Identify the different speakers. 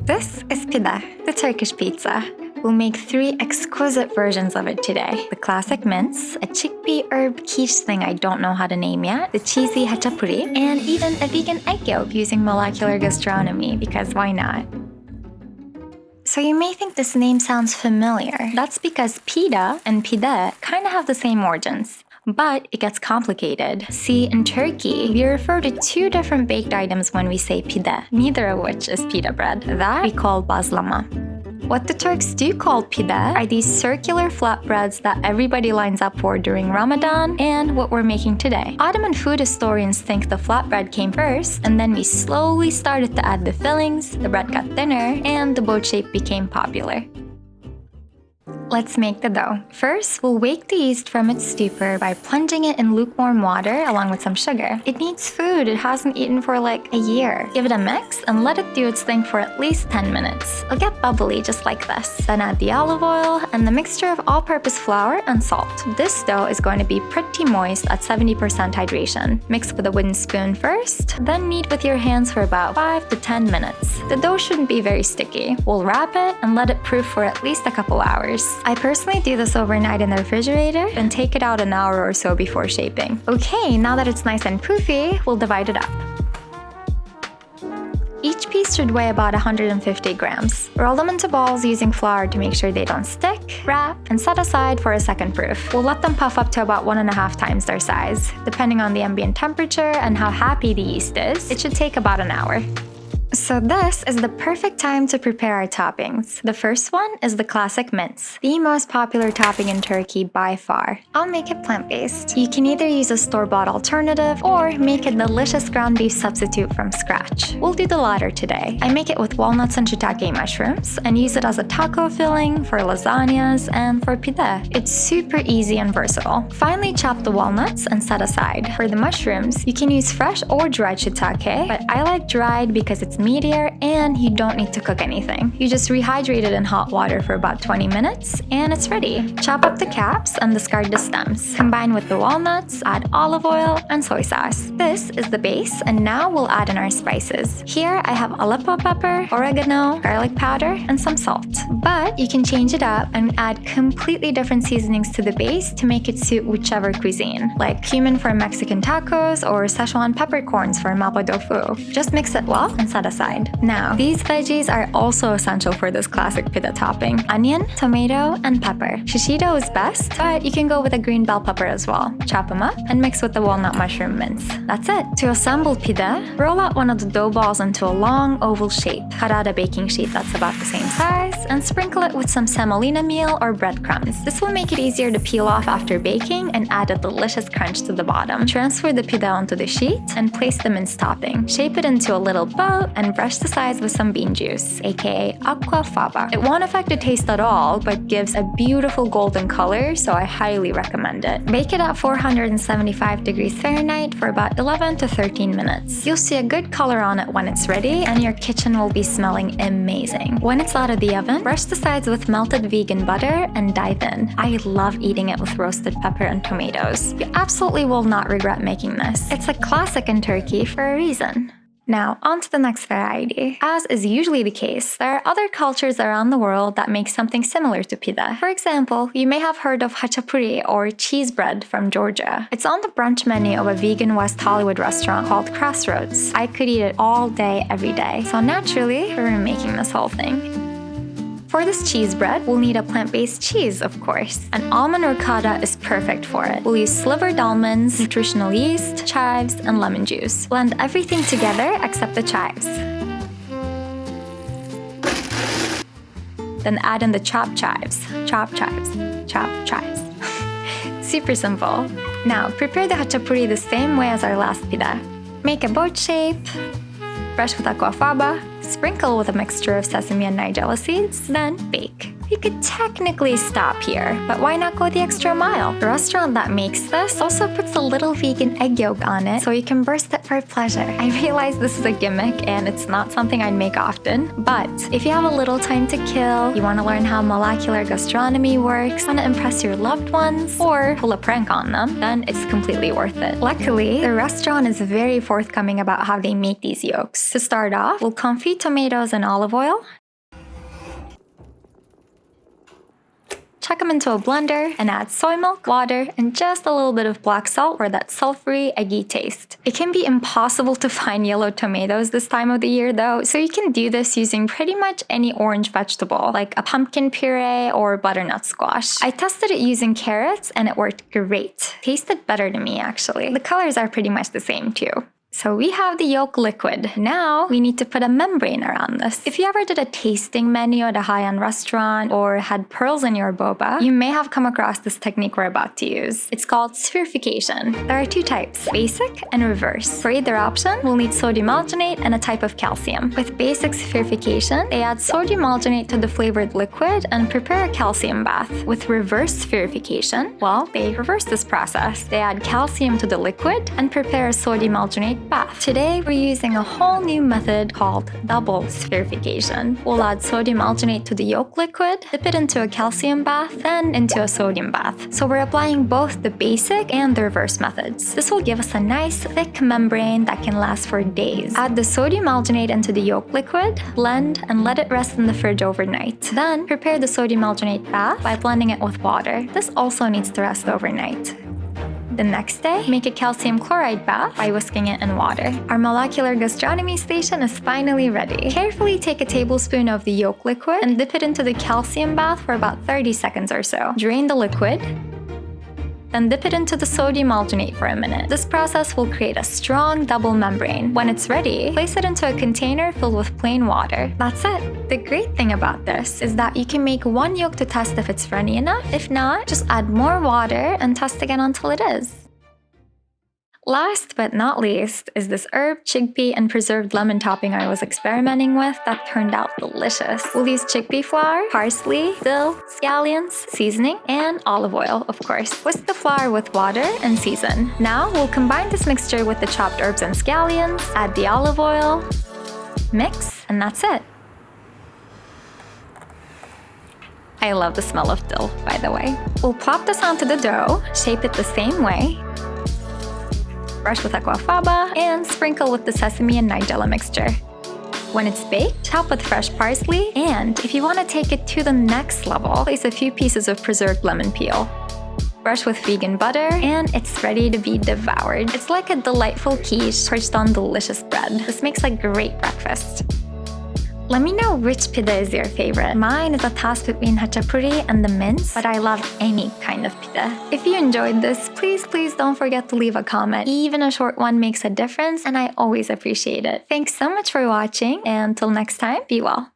Speaker 1: This is pide, the Turkish pizza. We'll make 3 exquisite versions of it today. The classic mince, a chickpea herb quiche thing I don't know how to name yet, the cheesy Khachapuri, and even a vegan egg yolk using molecular gastronomy, because why not? So you may think this name sounds familiar. That's because pide and pide kind of have the same origins. But it gets complicated. See, in Turkey, we refer to 2 different baked items when we say pide, neither of which is pita bread. That we call bazlama. What the Turks do call pide are these circular flatbreads that everybody lines up for during Ramadan and what we're making today. Ottoman food historians think the flatbread came first, and then we slowly started to add the fillings, the bread got thinner, and the boat shape became popular. Let's make the dough. First, we'll wake the yeast from its stupor by plunging it in lukewarm water along with some sugar. It needs food it hasn't eaten for like a year. Give it a mix and let it do its thing for at least 10 minutes. It'll get bubbly just like this. Then add the olive oil and the mixture of all-purpose flour and salt. This dough is going to be pretty moist at 70% hydration. Mix with a wooden spoon first, then knead with your hands for about 5 to 10 minutes. The dough shouldn't be very sticky. We'll wrap it and let it proof for at least a couple hours. I personally do this overnight in the refrigerator and take it out an hour or so before shaping. Okay, now that it's nice and poofy, we'll divide it up. Each piece should weigh about 150 grams. Roll them into balls using flour to make sure they don't stick, wrap, and set aside for a second proof. We'll let them puff up to about 1.5 times their size. Depending on the ambient temperature and how happy the yeast is, it should take about an hour. So this is the perfect time to prepare our toppings. The first one is the classic mince, the most popular topping in Turkey by far. I'll make it plant-based. You can either use a store-bought alternative or make a delicious ground beef substitute from scratch. We'll do the latter today. I make it with walnuts and shiitake mushrooms and use it as a taco filling, for lasagnas, and for pide. It's super easy and versatile. Finally chop the walnuts and set aside. For the mushrooms, you can use fresh or dried shiitake, but I like dried because it's meatier and you don't need to cook anything. You just rehydrate it in hot water for about 20 minutes and it's ready. Chop up the caps and discard the stems. Combine with the walnuts, add olive oil and soy sauce. This is the base, and now we'll add in our spices. Here I have Aleppo pepper, oregano, garlic powder, and some salt. But you can change it up and add completely different seasonings to the base to make it suit whichever cuisine, like cumin for Mexican tacos or Szechuan peppercorns for mapo tofu. Just mix it well and set aside. Now, these veggies are also essential for this classic pide topping: onion, tomato, and pepper. Shishito is best, but you can go with a green bell pepper as well. Chop them up and mix with the walnut mushroom mince. That's it. To assemble pide, roll out one of the dough balls into a long oval shape. Cut out a baking sheet that's about the same size and sprinkle it with some semolina meal or breadcrumbs. This will make it easier to peel off after baking and add a delicious crunch to the bottom. Transfer the pide onto the sheet and place the mince topping. Shape it into a little boat and brush the sides with some bean juice, aka aqua faba. It won't affect the taste at all, but gives a beautiful golden color, so I highly recommend it. Bake it at 475 degrees Fahrenheit for about 11 to 13 minutes. You'll see a good color on it when it's ready, and your kitchen will be smelling amazing. When it's out of the oven, brush the sides with melted vegan butter and dive in. I love eating it with roasted pepper and tomatoes. You absolutely will not regret making this. It's a classic in Turkey for a reason. Now, on to the next variety. As is usually the case, there are other cultures around the world that make something similar to pide. For example, you may have heard of Khachapuri or cheese bread from Georgia. It's on the brunch menu of a vegan West Hollywood restaurant called Crossroads. I could eat it all day, every day. So naturally, we're making this whole thing. For this cheese bread, we'll need a plant-based cheese, of course. An almond ricotta is perfect for it. We'll use slivered almonds, nutritional yeast, chives, and lemon juice. Blend everything together except the chives. Then add in the chopped chives. Chop chives. Chop chives. Super simple. Now, prepare the khachapuri the same way as our last pide. Make a boat shape. Brush with aquafaba, sprinkle with a mixture of sesame and nigella seeds, then bake. You could technically stop here, but why not go the extra mile? The restaurant that makes this also puts a little vegan egg yolk on it so you can burst it for pleasure. I realize this is a gimmick and it's not something I'd make often, but if you have a little time to kill, you want to learn how molecular gastronomy works, want to impress your loved ones, or pull a prank on them, then it's completely worth it. Luckily, the restaurant is very forthcoming about how they make these yolks. To start off, we'll confit tomatoes in olive oil, chuck them into a blender, and add soy milk, water, and just a little bit of black salt for that sulfury, eggy taste. It can be impossible to find yellow tomatoes this time of the year though, so you can do this using pretty much any orange vegetable, like a pumpkin puree or butternut squash. I tested it using carrots and it worked great. Tasted better to me actually. The colors are pretty much the same too. So we have the yolk liquid. Now we need to put a membrane around this. If you ever did a tasting menu at a high-end restaurant or had pearls in your boba, you may have come across this technique we're about to use. It's called spherification. There are two types, basic and reverse. For either option, we'll need sodium alginate and a type of calcium. With basic spherification, they add sodium alginate to the flavored liquid and prepare a calcium bath. With reverse spherification, well, they reverse this process. They add calcium to the liquid and prepare a sodium alginate bath. Today, we're using a whole new method called double spherification. We'll add sodium alginate to the yolk liquid, dip it into a calcium bath, then into a sodium bath. So we're applying both the basic and the reverse methods. This will give us a nice, thick membrane that can last for days. Add the sodium alginate into the yolk liquid, blend, and let it rest in the fridge overnight. Then, prepare the sodium alginate bath by blending it with water. This also needs to rest overnight. The next day, make a calcium chloride bath by whisking it in water. Our molecular gastronomy station is finally ready. Carefully take a tablespoon of the yolk liquid and dip it into the calcium bath for about 30 seconds or so. Drain the liquid, then dip it into the sodium alginate for a minute. This process will create a strong double membrane. When it's ready, place it into a container filled with plain water. That's it. The great thing about this is that you can make one yolk to test if it's runny enough. If not, just add more water and test again until it is. Last but not least is this herb, chickpea, and preserved lemon topping I was experimenting with that turned out delicious. We'll use chickpea flour, parsley, dill, scallions, seasoning, and olive oil, of course. Whisk the flour with water and season. Now we'll combine this mixture with the chopped herbs and scallions, add the olive oil, mix, and that's it. I love the smell of dill, by the way. We'll plop this onto the dough, shape it the same way, brush with aquafaba, and sprinkle with the sesame and nigella mixture. When it's baked, top with fresh parsley, and if you want to take it to the next level, place a few pieces of preserved lemon peel. Brush with vegan butter, and it's ready to be devoured. It's like a delightful quiche perched on delicious bread. This makes a great breakfast. Let me know which pide is your favorite. Mine is a toss between Khachapuri and the mince, but I love any kind of pide. If you enjoyed this, please don't forget to leave a comment. Even a short one makes a difference, and I always appreciate it. Thanks so much for watching, and until next time, be well.